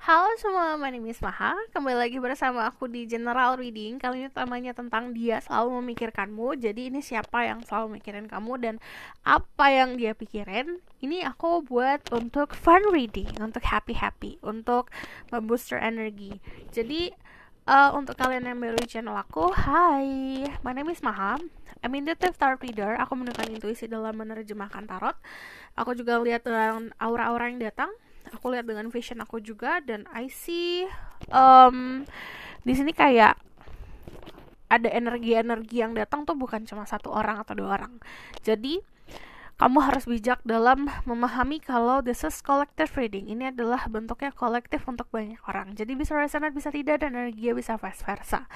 Halo semua, my name is Maha. Kembali lagi bersama aku di General Reading. Kali ini temanya tentang dia selalu memikirkanmu. Jadi ini siapa yang selalu mikirin kamu dan apa yang dia pikirin. Ini aku buat untuk fun reading, untuk happy-happy, untuk membooster energi. Jadi untuk kalian yang baru di channel aku, hai, my name is Maha. I'm intuitive tarot reader. Aku menggunakan intuisi dalam menerjemahkan tarot. Aku juga lihat dengan aura-aura yang datang. Aku lihat dengan vision aku juga, dan I see di sini kayak ada energi-energi yang datang tuh bukan cuma satu orang atau dua orang. Jadi kamu harus bijak dalam memahami kalau this is collective reading. Ini adalah bentuknya kolektif untuk banyak orang. Jadi bisa resonate, bisa tidak, dan energinya bisa vice versa.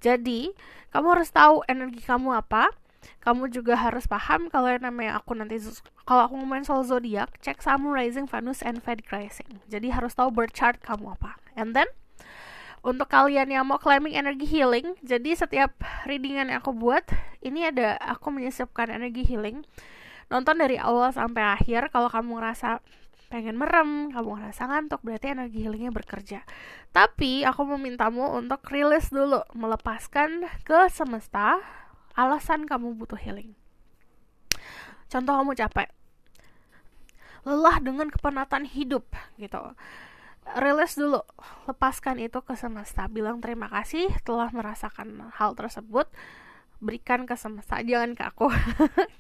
Jadi kamu harus tahu energi kamu apa. Kamu juga harus paham kalau yang namanya aku nanti, kalau aku ngomongin soal zodiak, cek Sun, Rising, Venus, and Vedic Rising. Jadi harus tahu birth chart kamu apa. And then untuk kalian yang mau claiming energi healing, jadi setiap readingan yang aku buat ini ada aku menyisipkan energi healing. Nonton dari awal sampai akhir. Kalau kamu ngerasa pengen merem, kamu ngerasa ngantuk, berarti energi healingnya bekerja. Tapi aku memintamu untuk rilis dulu, melepaskan ke semesta alasan kamu butuh healing. Contoh, kamu capek, lelah dengan kepenatan hidup gitu, rilis dulu, lepaskan itu ke semesta, bilang terima kasih telah merasakan hal tersebut, berikan ke semesta, jangan ke aku.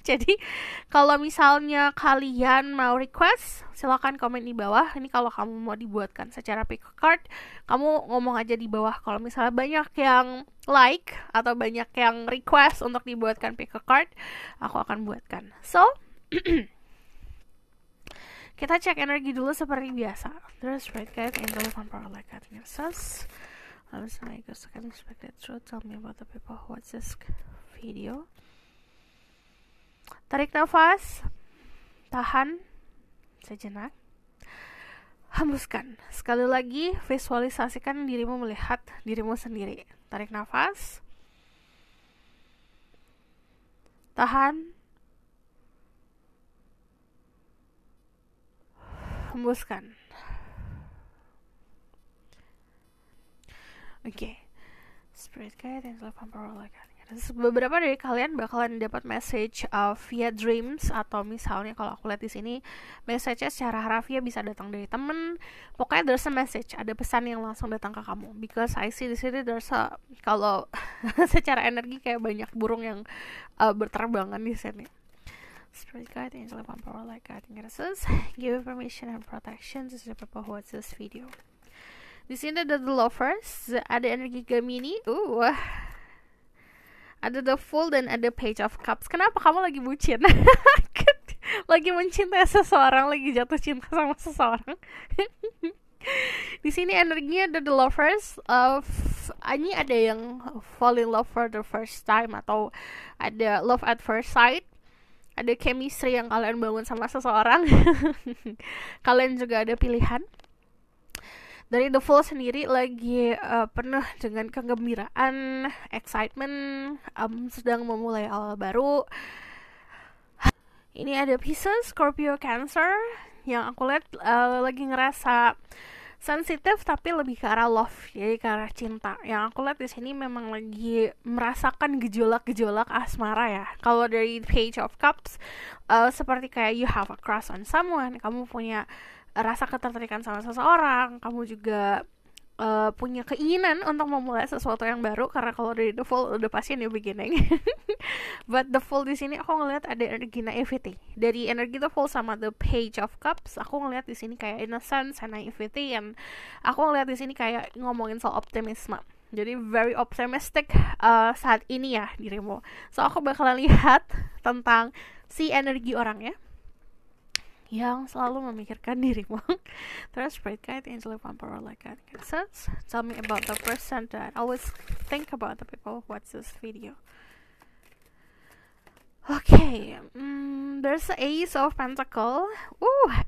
Jadi kalau misalnya kalian mau request, silakan komen di bawah. Ini kalau kamu mau dibuatkan secara pick a card, kamu ngomong aja di bawah. Kalau misalnya banyak yang like atau banyak yang request untuk dibuatkan pick a card, aku akan buatkan. So kita cek energi dulu seperti biasa. Terus right guys, angel of power like that. Yes. I was like, I can expect that truth. Tell me about the people who watch this video. Tarik nafas, tahan sejenak, hembuskan. Sekali lagi, visualisasikan dirimu melihat dirimu sendiri. Tarik nafas, tahan, hembuskan. Oke. Spirit guide and love and power like that. Beberapa dari kalian bakalan dapat message via dreams, atau misalnya kalau aku lihat di sini message-nya secara harafiah bisa datang dari temen. Pokoknya there's a message, ada pesan yang langsung datang ke kamu. Because I see di sini there's a, kalau secara energi kayak banyak burung yang berterbangan di sini. Spirit guide, angel and power like that. Give information and protection to the people who watch this video. Di sini ada the lovers, ada energi Gemini, ada the Fool, dan ada Page of Cups. Kenapa kamu lagi bucin? Lagi mencintai seseorang, lagi jatuh cinta sama seseorang. Di sini energinya ada the lovers. Ini ada yang fall in love for the first time, atau ada love at first sight. Ada chemistry yang kalian bangun sama seseorang. Kalian juga ada pilihan. Dari The Fool sendiri lagi penuh dengan kegembiraan, excitement, sedang memulai awal baru. Ini ada Pisces, Scorpio, Cancer, yang aku lihat lagi ngerasa sensitif tapi lebih ke arah love, jadi ke arah cinta. Yang aku lihat di sini memang lagi merasakan gejolak-gejolak asmara ya. Kalau dari Page of Cups, seperti kayak you have a crush on someone, kamu punya rasa ketertarikan sama seseorang, kamu juga punya keinginan untuk memulai sesuatu yang baru, karena kalau dari The Fool udah pasti new beginning. But The Fool di sini aku ngelihat ada energi naivety. Dari energi The Fool sama The Page of Cups, aku ngelihat di sini kayak innocence and naivety, and aku ngelihat di sini kayak ngomongin soal optimisme. Jadi very optimistic saat ini ya dirimu. So aku bakalan lihat tentang si energi orangnya yang selalu memikirkan dirimu. Terus Spirit guide, angel of power like that. Tell me about the person that always think about the people who watch this video. Okay, there's the Ace of Pentacle.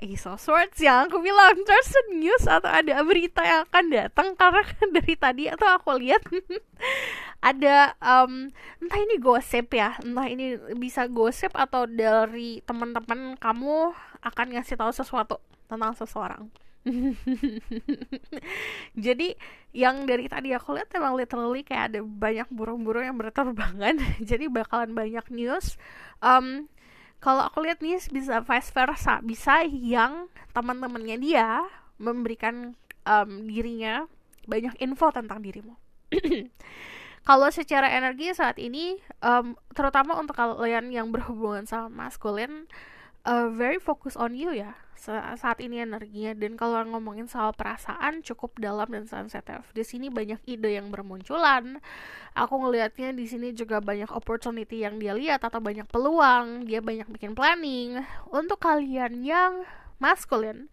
Ace of Swords, yang aku bilang there's a news atau ada berita yang akan datang, karena dari tadi atau aku lihat ada entah ini gosip ya, entah ini bisa gosip atau dari teman-teman kamu akan ngasih tahu sesuatu tentang seseorang. Jadi yang dari tadi aku lihat emang literally kayak ada banyak burung-burung yang berterbangan. Jadi bakalan banyak news. Um, Kalau aku lihat nih bisa vice versa, bisa yang teman-temannya dia memberikan dirinya banyak info tentang dirimu. Kalau secara energi saat ini, terutama untuk kalian yang berhubungan sama maskulin, very focus on you ya saat ini energinya. Dan kalau ngomongin soal perasaan cukup dalam dan sensitif, di sini banyak ide yang bermunculan. Aku ngelihatnya di sini juga banyak opportunity yang dia lihat atau banyak peluang. Dia banyak bikin planning. Untuk kalian yang maskulin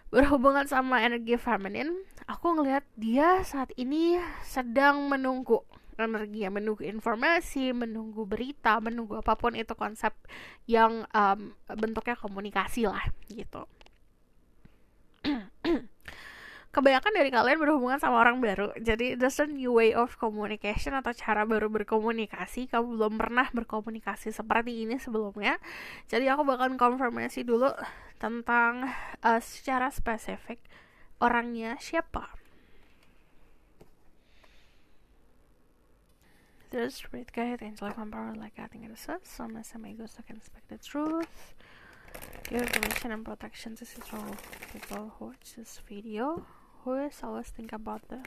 berhubungan sama energi feminin, aku ngelihat dia saat ini sedang menunggu energinya, menunggu informasi, menunggu berita, menunggu apapun itu konsep yang bentuknya komunikasi lah gitu. Kebanyakan dari kalian berhubungan sama orang baru, jadi there's a new way of communication atau cara baru berkomunikasi. Kamu belum pernah berkomunikasi seperti ini sebelumnya, jadi aku bakalan konfirmasi dulu tentang secara spesifik orangnya siapa. There's great guide, angelic power like I think it is some amigos that can expect the truth. Give information and protection to all people who watch this video. Who is always think about the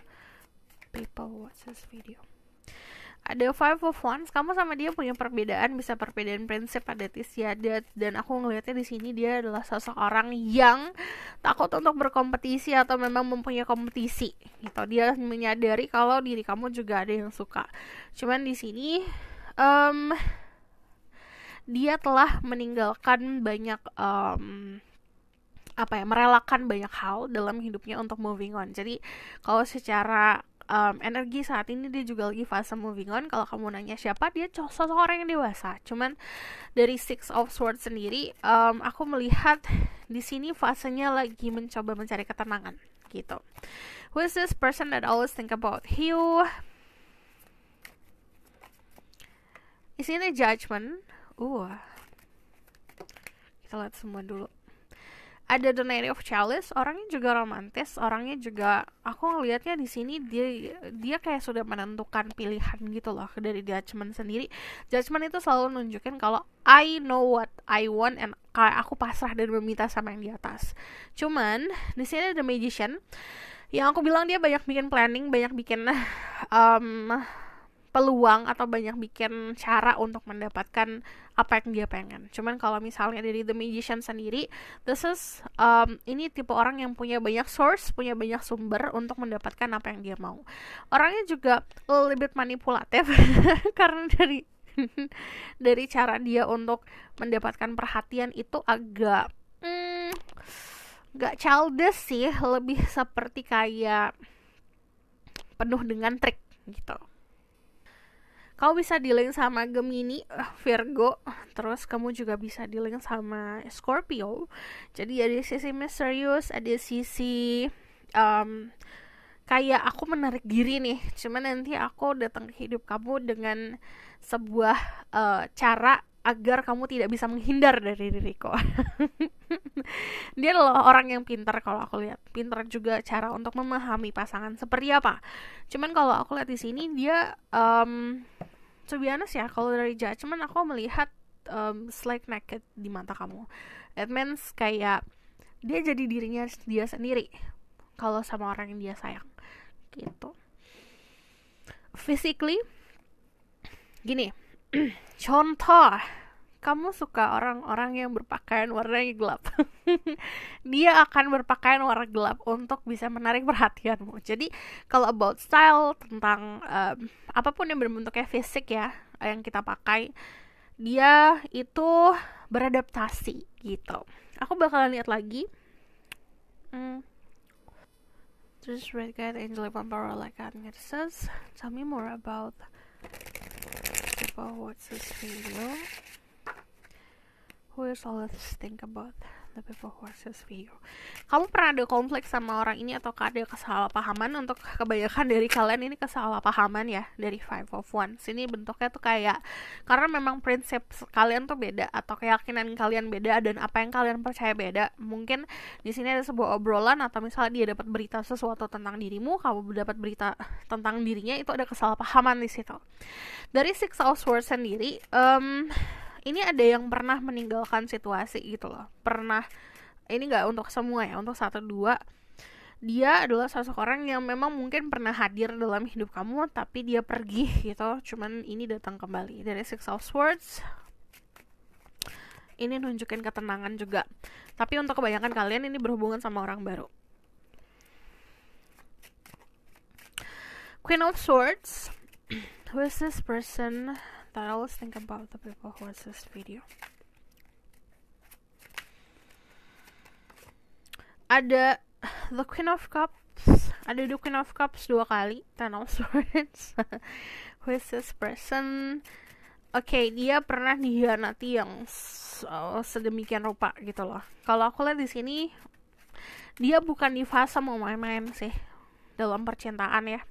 people who watch this video. Ada Five of Wands, kamu sama dia punya perbedaan, bisa perbedaan prinsip, ada istiadat, dan aku ngelihatnya di sini dia adalah seseorang yang takut untuk berkompetisi atau memang mempunyai kompetisi gitu. Dia menyadari kalau diri kamu juga ada yang suka. Cuman di sini dia telah meninggalkan banyak merelakan banyak hal dalam hidupnya untuk moving on. Jadi kalau secara energi saat ini dia juga lagi fase moving on. Kalau kamu nanya siapa, dia seseorang yang dewasa. Cuman dari Six of Swords sendiri, aku melihat di sini fasenya lagi mencoba mencari ketenangan gitu. Who is this person that always think about you? Di sini Judgment. Kita lihat semua dulu. Ada The Knight of Chalice, orangnya juga romantis, orangnya juga, aku ngelihatnya di sini dia kayak sudah menentukan pilihan gitu loh. Dari Judgment sendiri, Judgment itu selalu nunjukin kalau I know what I want and kayak aku pasrah dan meminta sama yang di atas. Cuman di sini ada The Magician, yang aku bilang dia banyak bikin planning, banyak bikin peluang atau banyak bikin cara untuk mendapatkan apa yang dia pengen. Cuman kalau misalnya dari The Magician sendiri, this is ini tipe orang yang punya banyak source, punya banyak sumber untuk mendapatkan apa yang dia mau. Orangnya juga a little bit manipulatif karena dari cara dia untuk mendapatkan perhatian itu agak gak childish sih, lebih seperti kayak penuh dengan trik gitu. Kamu bisa di-link sama Gemini, Virgo, terus kamu juga bisa di-link sama Scorpio. Jadi ada sisi misterius, ada sisi kayak aku menarik diri nih, cuman nanti aku datang ke hidup kamu dengan sebuah cara agar kamu tidak bisa menghindar dari diriku. Dia adalah orang yang pintar kalau aku lihat, pintar juga cara untuk memahami pasangan seperti apa. Cuman kalau aku lihat di sini dia to be honest ya, kalau dari Judgment aku melihat slack naked di mata kamu. It means kayak dia jadi dirinya dia sendiri kalau sama orang yang dia sayang gitu. Physically gini, contoh, kamu suka orang-orang yang berpakaian warnanya gelap. Dia akan berpakaian warna gelap untuk bisa menarik perhatianmu. Jadi kalau about style, tentang apapun yang berbentuknya fisik ya, yang kita pakai, dia itu beradaptasi gitu. Aku bakalan lihat lagi. Just red guide, angel power like that. It says, tell me more about people who watch this video. Who is always think about the people who watch this video. Kamu pernah ada konflik sama orang ini atau ada kesalahpahaman? Untuk kebanyakan dari kalian ini kesalahpahaman ya, dari Five of Wands. Ini bentuknya tuh kayak, karena memang prinsip kalian tuh beda, atau keyakinan kalian beda, dan apa yang kalian percaya beda. Mungkin di sini ada sebuah obrolan, atau misalnya dia dapat berita sesuatu tentang dirimu, kamu dapat berita tentang dirinya, itu ada kesalahpahaman di situ. Dari Six of Swords sendiri, ini ada yang pernah meninggalkan situasi gitu loh. Pernah, ini gak untuk semua ya, untuk 1-2. Dia adalah sosok orang yang memang mungkin pernah hadir dalam hidup kamu, tapi dia pergi gitu. Cuman ini datang kembali. Dari Six of Swords, ini nunjukin ketenangan juga. Tapi untuk kebanyakan kalian ini berhubungan sama orang baru. Queen of Swords, who is this person that I always think about the people who watch this video? Ada the Queen of Cups, ada the Queen of Cups 2 kali, Ten of Swords. Who is this person? Oke, dia pernah dihianati yang sedemikian rupa gitu loh. Kalau aku lihat di sini, dia bukan di fase mau main-main sih dalam percintaan ya.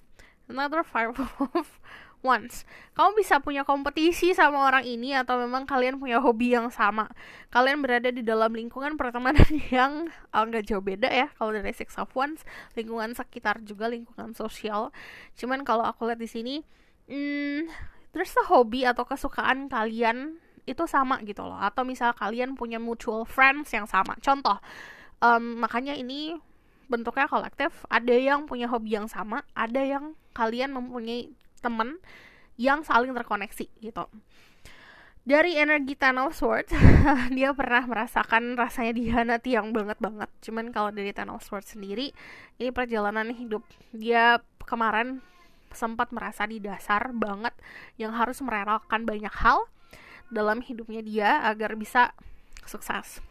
Another Five of Wands. Kamu bisa punya kompetisi sama orang ini, atau memang kalian punya hobi yang sama. Kalian berada di dalam lingkungan pertemanan yang nggak jauh beda ya. Kalau dari Six of Wands, lingkungan sekitar juga, lingkungan sosial. Cuman kalau aku lihat di sini, terus hobi atau kesukaan kalian itu sama gitu loh. Atau misal kalian punya mutual friends yang sama. Contoh, makanya ini bentuknya kolektif. Ada yang punya hobi yang sama, ada yang kalian mempunyai teman yang saling terkoneksi gitu. Dari energi Ten of Swords, dia pernah merasakan rasanya dihianati yang banget. Cuman kalau dari Ten of Swords sendiri, ini perjalanan hidup. Dia kemarin sempat merasa di dasar banget, yang harus merelakan banyak hal dalam hidupnya dia agar bisa sukses.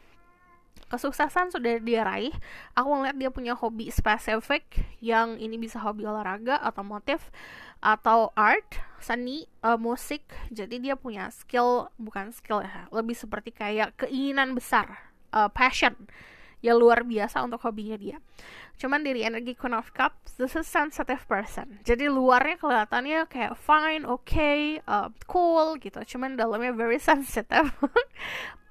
Kesuksesan sudah dia raih. Aku ngeliat dia punya hobi spesifik, yang ini bisa hobi olahraga, otomotif, atau art, seni, musik. Jadi dia punya skill, bukan skill ya, lebih seperti kayak keinginan besar, passion yang luar biasa untuk hobinya dia. Cuman dari energi Queen of Cups, this is sensitive person. Jadi luarnya kelihatannya kayak fine, okay, cool gitu. Cuman dalamnya very sensitive.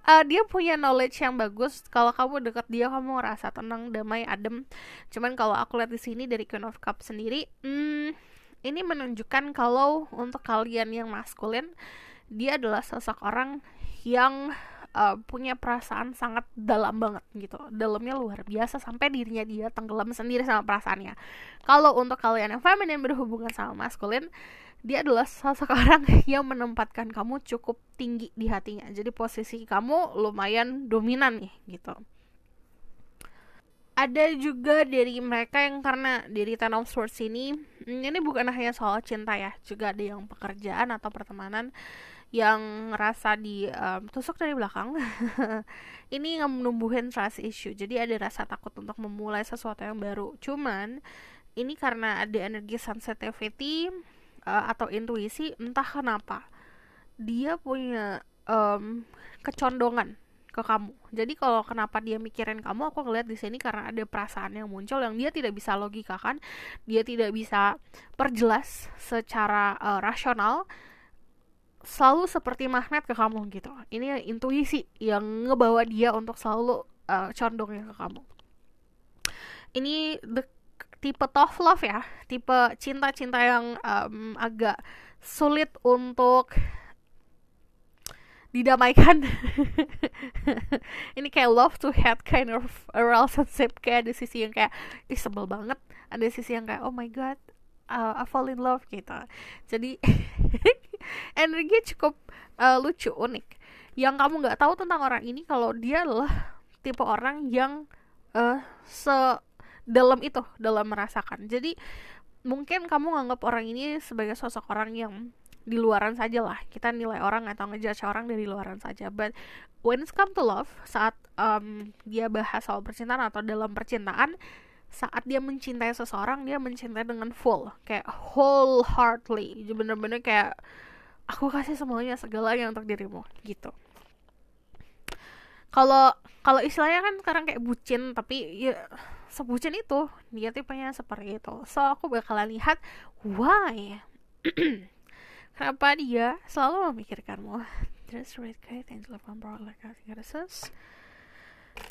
Dia punya knowledge yang bagus. Kalau kamu deket dia, kamu ngerasa tenang, damai, adem. Cuman kalau aku lihat di sini dari Queen of Cups sendiri, ini menunjukkan kalau untuk kalian yang maskulin, dia adalah sosok orang yang punya perasaan sangat dalam banget gitu. Dalamnya luar biasa, sampai dirinya dia tenggelam sendiri sama perasaannya. Kalau untuk kalian yang feminin berhubungan sama maskulin, dia adalah sosok orang yang menempatkan kamu cukup tinggi di hatinya. Jadi posisi kamu lumayan dominan nih gitu. Ada juga dari mereka yang karena dari Ten of Swords ini bukan hanya soal cinta ya, juga ada yang pekerjaan atau pertemanan yang ngerasa tusuk dari belakang. Ini menumbuhin trust issue. Jadi ada rasa takut untuk memulai sesuatu yang baru. Cuman ini karena ada energi sensitivity atau intuisi, entah kenapa dia punya kecondongan ke kamu. Jadi kalau kenapa dia mikirin kamu, aku ngeliat di sini karena ada perasaan yang muncul yang dia tidak bisa logikakan, dia tidak bisa perjelas secara rasional, selalu seperti magnet ke kamu gitu. Ini intuisi yang ngebawa dia untuk selalu condongnya ke kamu. Ini tipe tough love ya, tipe cinta-cinta yang agak sulit untuk didamaikan. Ini kayak love to hate kind of relationship. Kayak ada sisi yang kayak sebel banget, ada sisi yang kayak oh my god, I fall in love gitu. Jadi energi cukup lucu, unik. Yang kamu nggak tahu tentang orang ini, kalau dia adalah tipe orang yang dalam itu, dalam merasakan. Jadi mungkin kamu nganggap orang ini sebagai sosok orang yang di luaran saja lah. Kita nilai orang atau ngejudge orang dari luaran saja. But when it's come to love, saat dia bahas soal percintaan atau dalam percintaan, saat dia mencintai seseorang, dia mencintai dengan full, kayak wholeheartedly. Jadi bener-bener kayak aku kasih semuanya, segalanya untuk dirimu gitu. Kalau kalau istilahnya kan sekarang kayak bucin, tapi ya sebucin itu dia tipenya seperti itu. So aku bakalan lihat why. Kenapa dia selalu memikirkanmu. There's red kite angel of umbrella like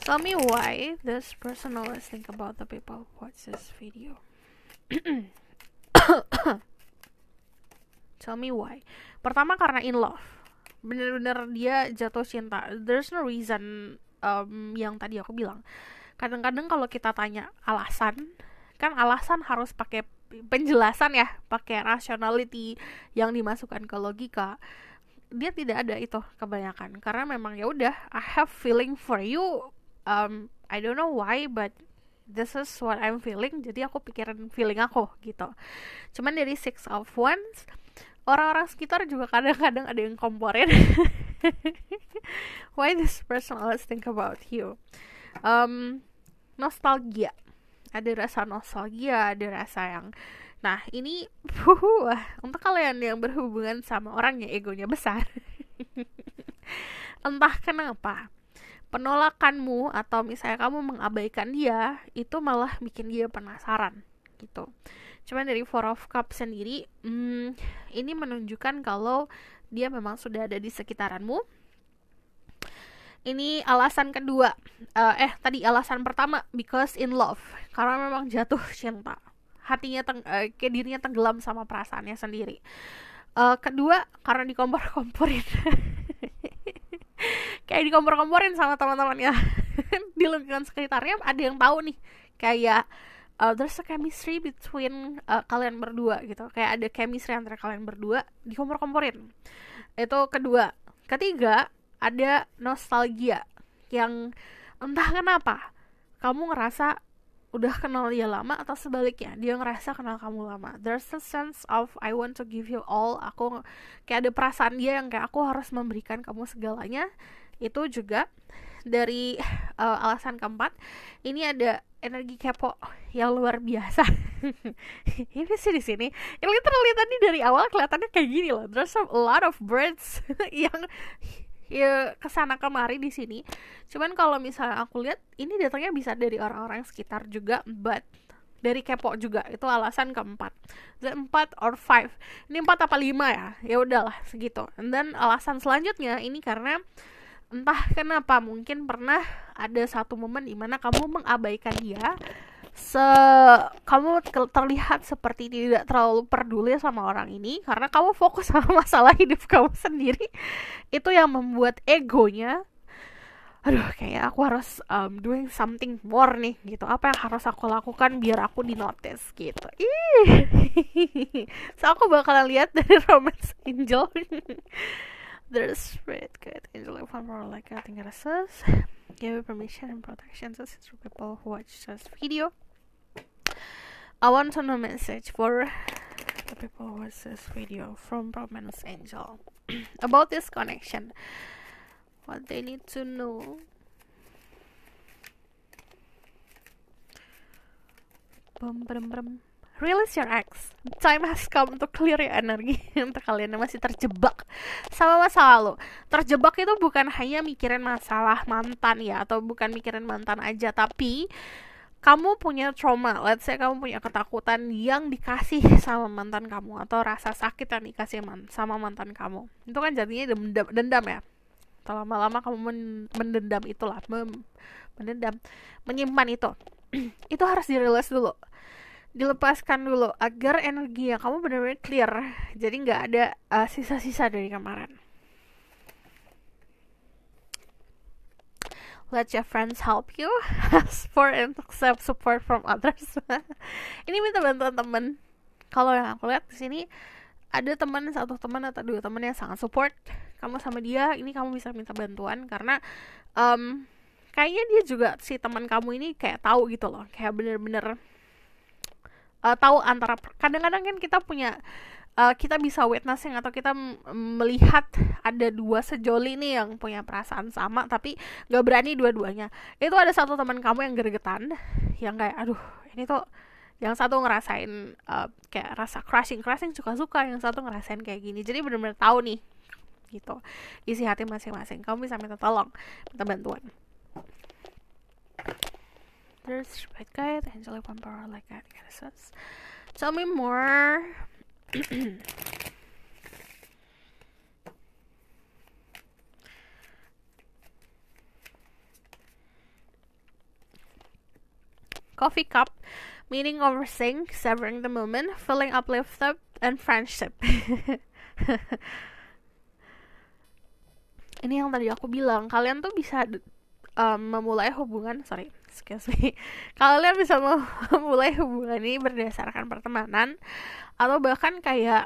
tell me why this person always think about the people who watch this video. Tell me why. Pertama karena in love. Bener-bener dia jatuh cinta. There's no reason yang tadi aku bilang. Kadang-kadang kalau kita tanya alasan, kan alasan harus pakai penjelasan ya, pakai rationality yang dimasukkan ke logika. Dia tidak ada itu kebanyakan. Karena memang ya udah, I have feeling for you. I don't know why, but this is what I'm feeling. Jadi aku pikirin feeling aku gitu. Cuman dari Six of Wands, orang-orang sekitar juga kadang-kadang ada yang komporin. Why this person always think about you? Nostalgia. Ada rasa nostalgia, ada rasa yang... Nah, ini untuk kalian yang berhubungan sama orang yang egonya besar. Entah kenapa, penolakanmu atau misalnya kamu mengabaikan dia, itu malah bikin dia penasaran gitu. Cuman dari Four of Cups sendiri, ini menunjukkan kalau dia memang sudah ada di sekitaranmu. Ini alasan kedua. Tadi alasan pertama, because in love. Karena memang jatuh cinta. Hatinya kayak dirinya tenggelam sama perasaannya sendiri. Kedua, karena dikompor-komporin. Kayak dikompor-komporin sama teman-temannya. Di lingkungan sekitarnya ada yang tahu nih. Kayak there's a chemistry between kalian berdua gitu. Kayak ada chemistry antara kalian berdua, dikompor-komporin. Itu kedua. Ketiga, ada nostalgia yang entah kenapa kamu ngerasa udah kenal dia lama, atau sebaliknya dia ngerasa kenal kamu lama. There's a sense of I want to give you all. Aku kayak ada perasaan dia yang kayak aku harus memberikan kamu segalanya. Itu juga dari alasan keempat. Ini ada energi kepo yang luar biasa. Ini sih di sini. Literally tadi dari awal kelihatannya kayak gini loh. There's a lot of birds yang ya kesana kemari di sini. Cuman kalau misalnya aku lihat, ini datangnya bisa dari orang-orang sekitar juga, but dari kepo juga. Itu alasan keempat. The 4 or 5. Ini 4 apa 5 ya? Ya udahlah segitu. Dan alasan selanjutnya ini karena entah kenapa mungkin pernah ada satu momen di mana kamu mengabaikan dia. Kamu terlihat seperti tidak terlalu peduli sama orang ini karena kamu fokus sama masalah hidup kamu sendiri. Itu yang membuat egonya, aduh kayak aku harus doing something more nih gitu. Apa yang harus aku lakukan biar aku di notice gitu. So aku bakalan lihat dari Romance Angel. There's red good angel if I'm more like I think it says give permission and protection to people who watch this video. I want to know message for the people who watch this video from Romance Angel about this connection. What they need to know. Release your ex. Time has come to clear your energy. Untuk kalian yang masih terjebak sama masa lalu. Terjebak itu bukan hanya mikirin masalah mantan ya, atau bukan mikirin mantan aja, tapi kamu punya trauma. Let's say kamu punya ketakutan yang dikasih sama mantan kamu, atau rasa sakit yang dikasih sama mantan kamu. Itu kan jadinya dendam ya. Lama-lama kamu mendendam itulah, menyimpan itu. Itu harus dirilis dulu, dilepaskan dulu agar energi yang kamu benar-benar clear. Jadi nggak ada sisa-sisa dari kemarin. Let your friends help you. Ask for and accept support from others. Ini minta bantuan teman. Kalau yang aku lihat di sini ada satu teman atau dua teman yang sangat support kamu sama dia. Ini kamu bisa minta bantuan karena kayaknya dia juga, si teman kamu ini kayak tahu gitu loh, kayak bener-bener tahu antara, kadang-kadang kan kita punya kita bisa witnessing atau kita melihat ada dua sejoli nih yang punya perasaan sama tapi gak berani dua-duanya. Itu ada satu teman kamu yang gregetan, yang kayak aduh ini tuh, yang satu ngerasain kayak rasa crushing suka-suka, yang satu ngerasain kayak gini. Jadi benar-benar tahu nih gitu. Isi hati masing-masing. Kamu bisa minta tolong, minta bantuan. There's Spirit Guide, Angelic Power like that. Tell me more. Coffee cup, meaning over sink, savoring the moment, feeling uplifted, and friendship. Ini yang tadi aku bilang, kalian tuh bisa memulai hubungan, kalian bisa memulai hubungan ini berdasarkan pertemanan, atau bahkan kayak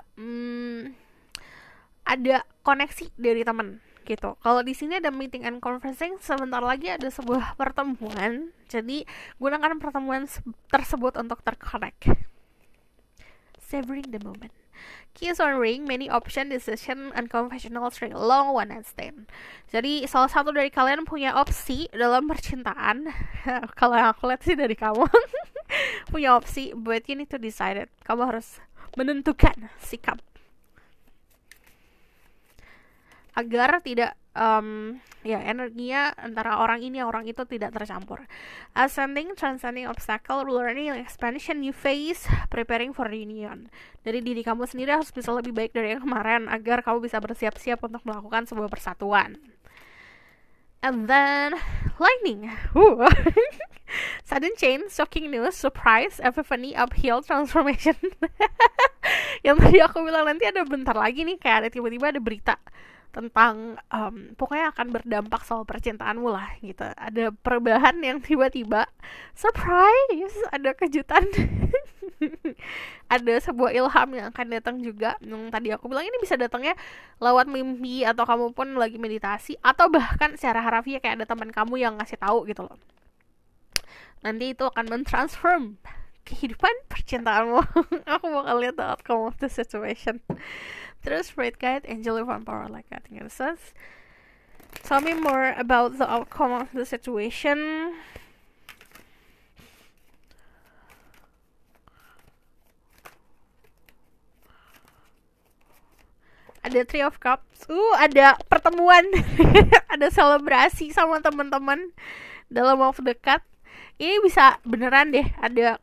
ada koneksi dari teman gitu. Kalau di sini ada meeting and conferencing, sebentar lagi ada sebuah pertemuan. Jadi gunakan pertemuan tersebut untuk terconnect. Savoring the moment. Kiss on ring, many option, decision, unconventional string, long one night stand. Jadi salah satu dari kalian punya opsi dalam percintaan. Kalau yang aku lihat sih dari kamu punya opsi, but you need to decide it. Kamu harus menentukan sikap agar tidak energinya antara orang ini orang itu tidak tercampur. Ascending, transcending obstacle, learning, expansion, new phase, preparing for reunion. Dari diri kamu sendiri harus bisa lebih baik dari yang kemarin agar kamu bisa bersiap-siap untuk melakukan sebuah persatuan. And then lightning. Sudden change, shocking news, surprise, epiphany, uphill, transformation. Yang tadi aku bilang nanti ada bentar lagi nih kayak ada tiba-tiba ada berita tentang pokoknya akan berdampak soal percintaanmu lah gitu. Ada perubahan yang tiba-tiba surprise, ada kejutan. Ada sebuah ilham yang akan datang juga. Yang tadi aku bilang ini bisa datangnya lewat mimpi, atau kamu pun lagi meditasi, atau bahkan secara harafiah kayak ada teman kamu yang ngasih tahu gitu loh. Nanti itu akan mentransform kehidupan percintaanmu. Aku bakal lihat the outcome of the situation. Terus Spirit Guide, Angelic Power like that. Tell me more about the outcome of the situation. Ada Three of Cups. Ada pertemuan. Ada selebrasi sama teman-teman dalam waktu dekat. Ini bisa beneran deh ada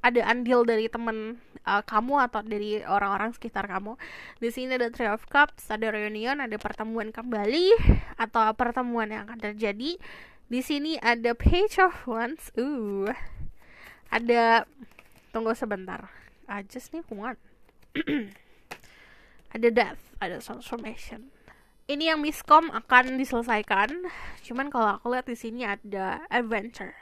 andil dari teman kamu atau dari orang-orang sekitar kamu. Di sini ada Three of Cups, ada reunion, ada pertemuan kembali atau pertemuan yang akan terjadi. Di sini ada Page of Wands. Ada, tunggu sebentar. I just need one. Ada Death, ada Transformation. Ini yang miskom akan diselesaikan. Cuman kalau aku lihat di sini ada Adventure.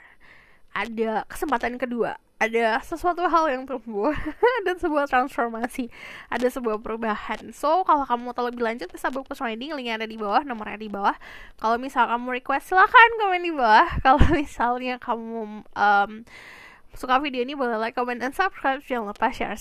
Ada kesempatan kedua, ada sesuatu hal yang tumbuh, ada sebuah transformasi, ada sebuah perubahan. So, kalau kamu mau tahu lebih lanjut bisa book personal reading, linknya ada di bawah, nomornya di bawah. Kalau misal kamu request, silahkan komen di bawah. Kalau misalnya kamu suka video ini, boleh like, comment, dan subscribe. Jangan lupa share.